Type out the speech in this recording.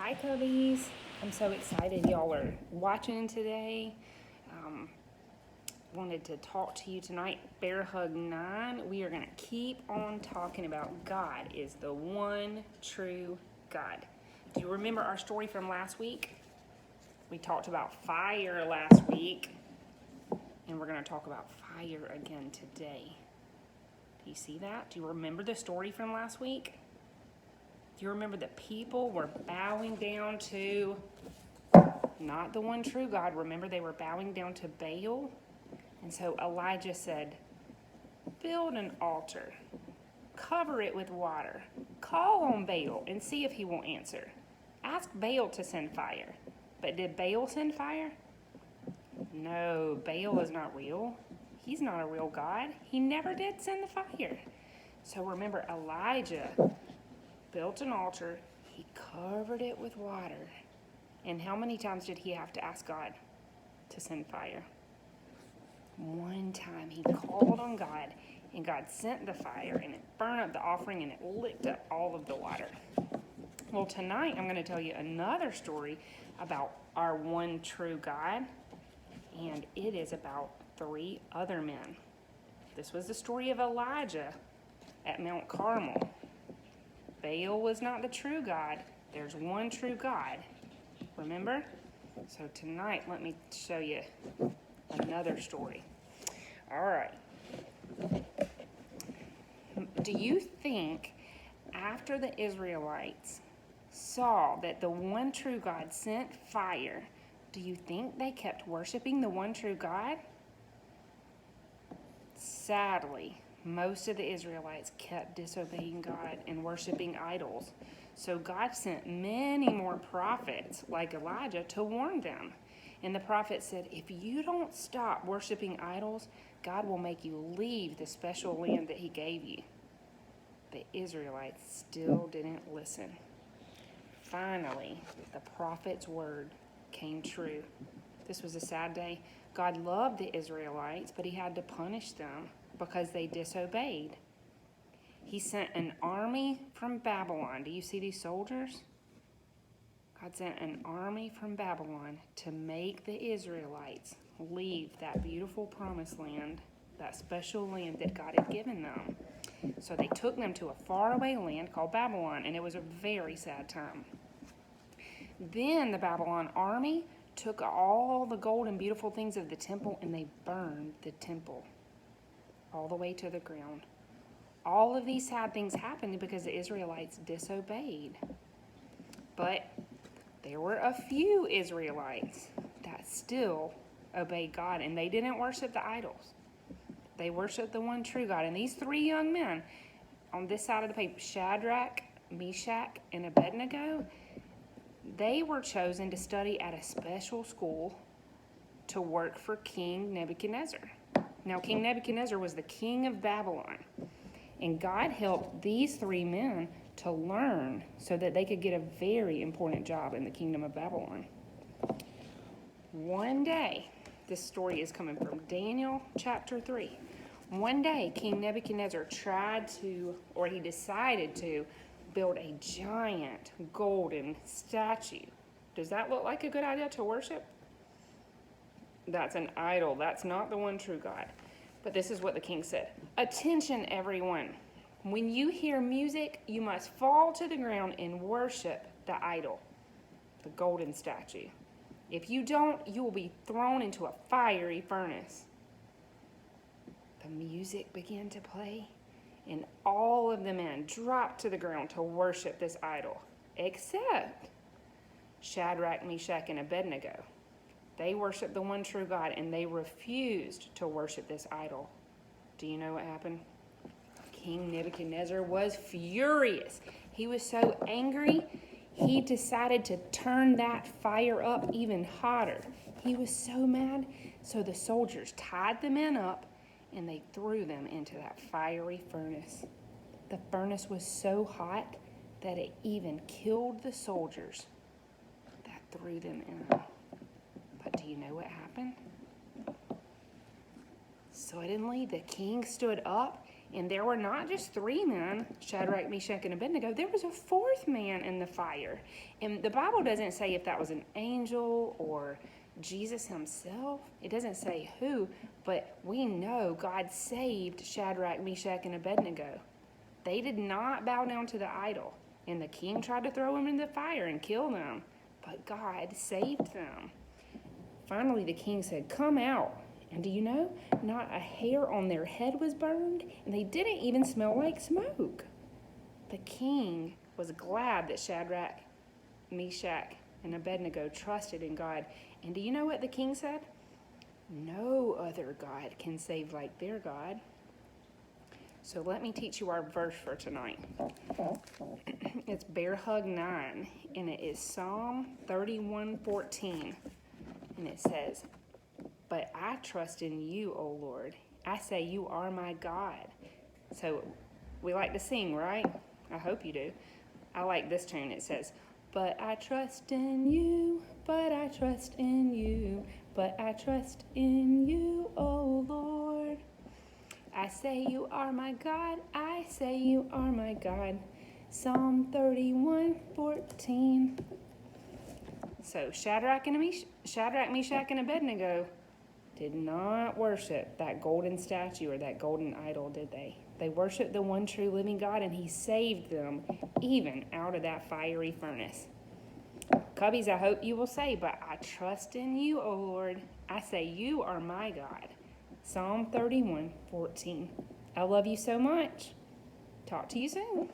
Hi, Cubbies. I'm so excited y'all are watching today. Wanted to talk to you tonight. Bear Hug 9. We are going to keep on talking about God is the one true God. Do you remember our story from last week? We talked about fire last week, and we're going to talk about fire again today. Do you see that? Do you remember the story from last week? Do you remember the people were bowing down to not the one true God? Remember, they were bowing down to Baal? And so Elijah said, build an altar, cover it with water, call on Baal and see if he will answer. Ask Baal to send fire. But did Baal send fire? No, Baal is not real. He's not a real God. He never did send the fire. So remember, Elijah built an altar, he covered it with water. And how many times did he have to ask God to send fire? One time he called on God, and God sent the fire, and it burned up the offering, and it licked up all of the water. Well, tonight I'm going to tell you another story about our one true God, and it is about 3 other men. This was the story of Elijah at Mount Carmel. Baal was not the true God. There's one true God. Remember? So tonight, let me show you another story. All right. Do you think after the Israelites saw that the one true God sent fire, do you think they kept worshiping the one true God? Sadly, most of the Israelites kept disobeying God and worshiping idols. So God sent many more prophets like Elijah to warn them. And the prophet said, if you don't stop worshiping idols, God will make you leave the special land that he gave you. The Israelites still didn't listen. Finally, the prophet's word came true. This was a sad day. God loved the Israelites, but he had to punish them because they disobeyed. He sent an army from Babylon. Do you see these soldiers? God sent an army from Babylon to make the Israelites leave that beautiful promised land, that special land that God had given them. So they took them to a faraway land called Babylon, and it was a very sad time. Then the Babylon army took all the gold and beautiful things of the temple, and they burned the temple all the way to the ground. All of these sad things happened because the Israelites disobeyed. But there were a few Israelites that still obeyed God, and they didn't worship the idols. They worshiped the one true God. And these 3 young men on this side of the paper, Shadrach, Meshach, and Abednego, they were chosen to study at a special school to work for King Nebuchadnezzar. Now, King Nebuchadnezzar was the king of Babylon. And God helped these 3 men to learn so that they could get a very important job in the kingdom of Babylon. One day, this story is coming from Daniel chapter 3. One day, King Nebuchadnezzar he decided to build a giant golden statue. Does that look like a good idea to worship? That's an idol. That's not the one true God. But this is what the king said. Attention, everyone. When you hear music, you must fall to the ground and worship the idol, the golden statue. If you don't, you will be thrown into a fiery furnace. The music began to play, and all of the men dropped to the ground to worship this idol, except Shadrach, Meshach, and Abednego. They worshiped the one true God, and they refused to worship this idol. Do you know what happened? King Nebuchadnezzar was furious. He was so angry, he decided to turn that fire up even hotter. He was so mad, so the soldiers tied the men up, and they threw them into that fiery furnace. The furnace was so hot that it even killed the soldiers that threw them in. But do you know what happened? Suddenly, the king stood up And there were not just 3 men, Shadrach, Meshach, and Abednego. There was a 4th man in the fire. And the Bible doesn't say if that was an angel or Jesus himself. It doesn't say who, but we know God saved Shadrach, Meshach, and Abednego. They did not bow down to the idol. And the king tried to throw them in the fire and kill them. But God saved them. Finally, the king said, "Come out." And do you know, not a hair on their head was burned, and they didn't even smell like smoke. The king was glad that Shadrach, Meshach, and Abednego trusted in God. And do you know what the king said? No other God can save like their God. So let me teach you our verse for tonight. It's Bear Hug 9, and it is Psalm 31:14. And it says, "But I trust in you, O Lord. I say you are my God." So we like to sing, right? I hope you do. I like this tune. It says, "But I trust in you, but I trust in you, but I trust in you, O Lord. I say you are my God, I say you are my God." Psalm 31:14. So Shadrach, Meshach, and Abednego did not worship that golden statue or that golden idol, did they? They worshiped the one true living God, and he saved them even out of that fiery furnace. Cubbies, I hope you will say, "But I trust in you, O Lord. I say you are my God." Psalm 31:14. I love you so much. Talk to you soon.